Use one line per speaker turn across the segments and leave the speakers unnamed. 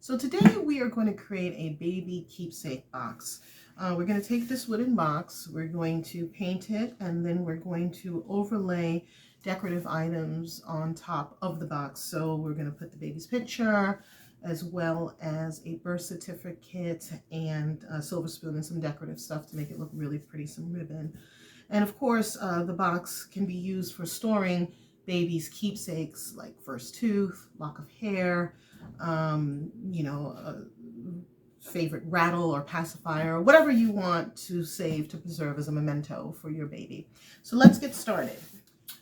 So today we are going to create a baby keepsake box. We're going to take this wooden box, we're going to paint it, and then we're going to overlay decorative items on top of the box. So we're going to put the baby's picture, as well as a birth certificate and a silver spoon and some decorative stuff to make it look really pretty, some ribbon. And of course, the box can be used for storing baby's keepsakes like first tooth, lock of hair, favorite rattle or pacifier, whatever you want to save to preserve as a memento for your baby. So let's get started.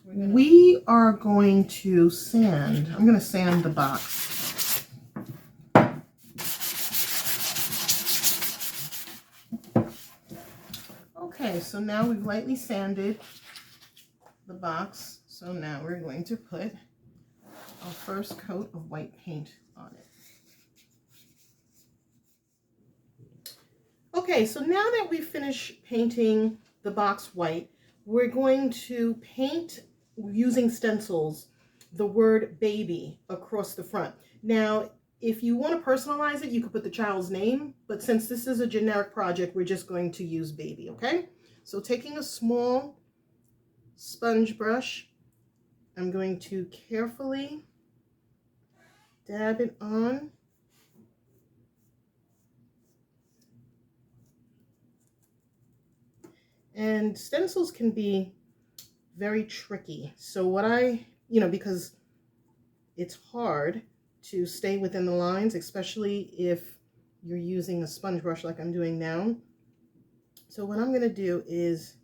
We are going to sand. I'm going to sand the box. Okay, so now we've lightly sanded the box. So now we're going to put our first coat of white paint on it. Okay, so now that we've finished painting the box white, we're going to paint using stencils the word baby across the front. Now, if you want to personalize it, you could put the child's name, but since this is a generic project, we're just going to use baby, okay? So taking a small sponge brush, I'm going to carefully dab it on. And stencils can be very tricky. So what because it's hard to stay within the lines, especially if you're using a sponge brush like I'm doing now. So what I'm going to do is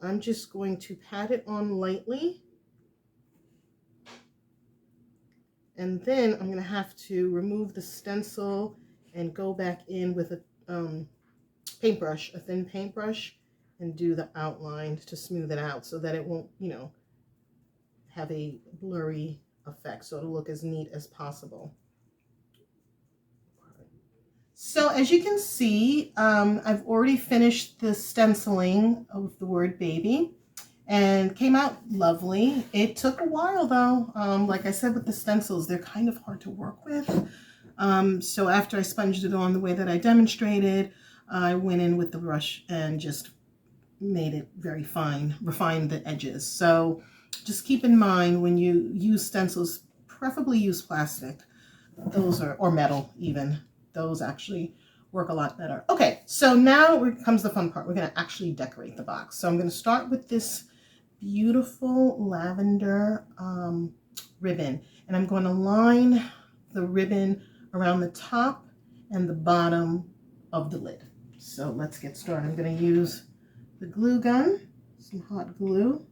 I'm just going to pat it on lightly. And then I'm going to have to remove the stencil and go back in with a paintbrush, a thin paintbrush, and do the outline to smooth it out so that it won't, have a blurry effect. So it'll look as neat as possible. So as you can see, I've already finished the stenciling of the word baby and came out lovely. It took a while though. Like I said, with the stencils, they're kind of hard to work with. So after I sponged it on the way that I demonstrated, I went in with the brush and just made it very fine, refined the edges. So just keep in mind when you use stencils, preferably use plastic. Or metal even. Those actually work a lot better. Okay, so now comes the fun part. We're going to actually decorate the box. So I'm going to start with this beautiful lavender ribbon. And I'm going to line the ribbon around the top and the bottom of the lid. So let's get started. I'm going to use the glue gun, some hot glue.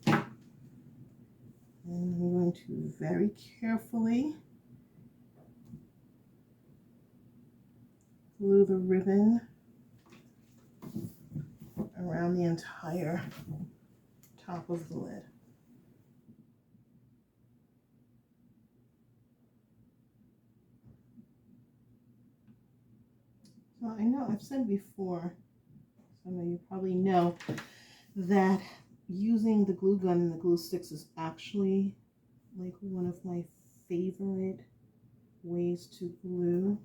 And I'm going to very carefully glue the ribbon around the entire top of the lid. So I know I've said before, some of you probably know, that using the glue gun and the glue sticks is actually like one of my favorite ways to glue.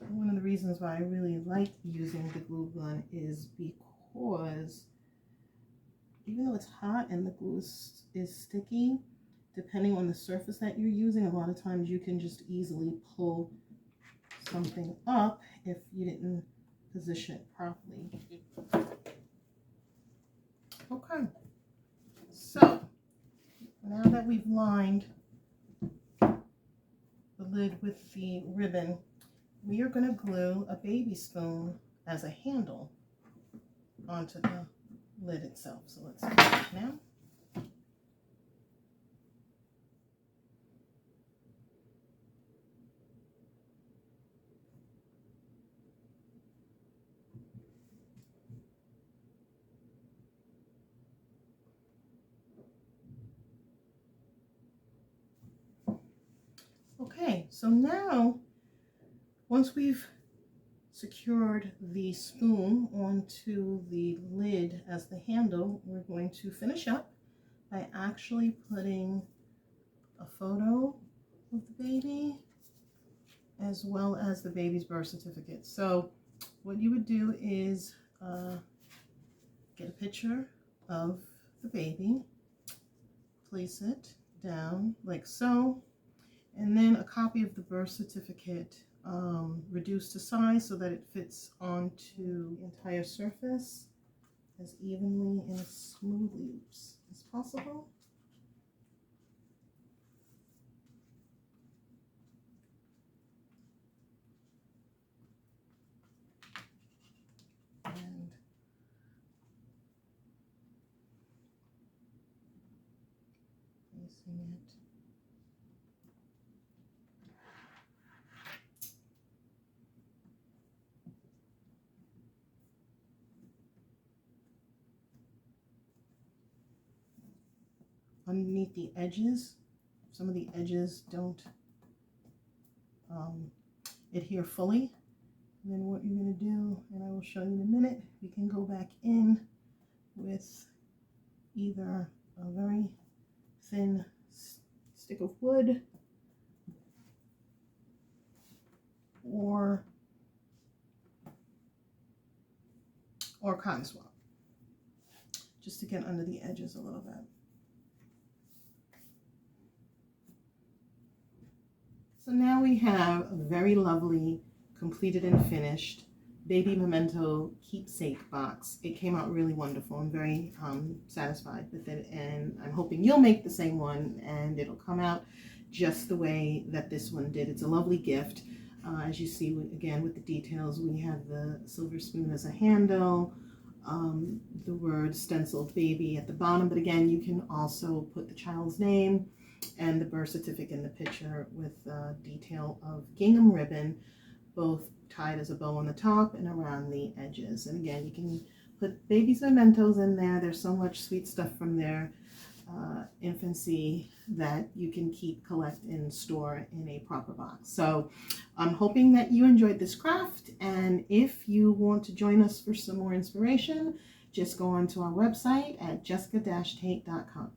One of the reasons why I really like using the glue gun is because even though it's hot and the glue is sticky, depending on the surface that you're using, a lot of times you can just easily pull something up if you didn't position it properly. Okay, so now that we've lined the lid with the ribbon, we are going to glue a baby spoon as a handle onto the lid itself. So let's do that now. Okay, so now once we've secured the spoon onto the lid as the handle, we're going to finish up by actually putting a photo of baby, as well as the baby's birth certificate. So what you would do is get a picture of the baby, place it down like so, and then a copy of the birth certificate reduced to size so that it fits onto the entire surface as evenly and as smoothly as possible. And placing it underneath the edges. Some of the edges don't adhere fully. And then what you're going to do, and I will show you in a minute, you can go back in with either a very thin stick of wood or cotton swab, just to get under the edges a little bit. So now we have a very lovely completed and finished baby memento keepsake box. It came out really wonderful. I'm very satisfied with it, and I'm hoping you'll make the same one and it'll come out just the way that this one did. It's a lovely gift. As you see, again, with the details, we have the silver spoon as a handle, the word stenciled baby at the bottom, but again, you can also put the child's name and the birth certificate in the picture with detail of gingham ribbon, both tied as a bow on the top and around the edges. And again, you can put baby's mementos in there. There's so much sweet stuff from their infancy that you can keep, collect, and store in a proper box. So I'm hoping that you enjoyed this craft, and if you want to join us for some more inspiration, just go onto our website at jessica-tate.com.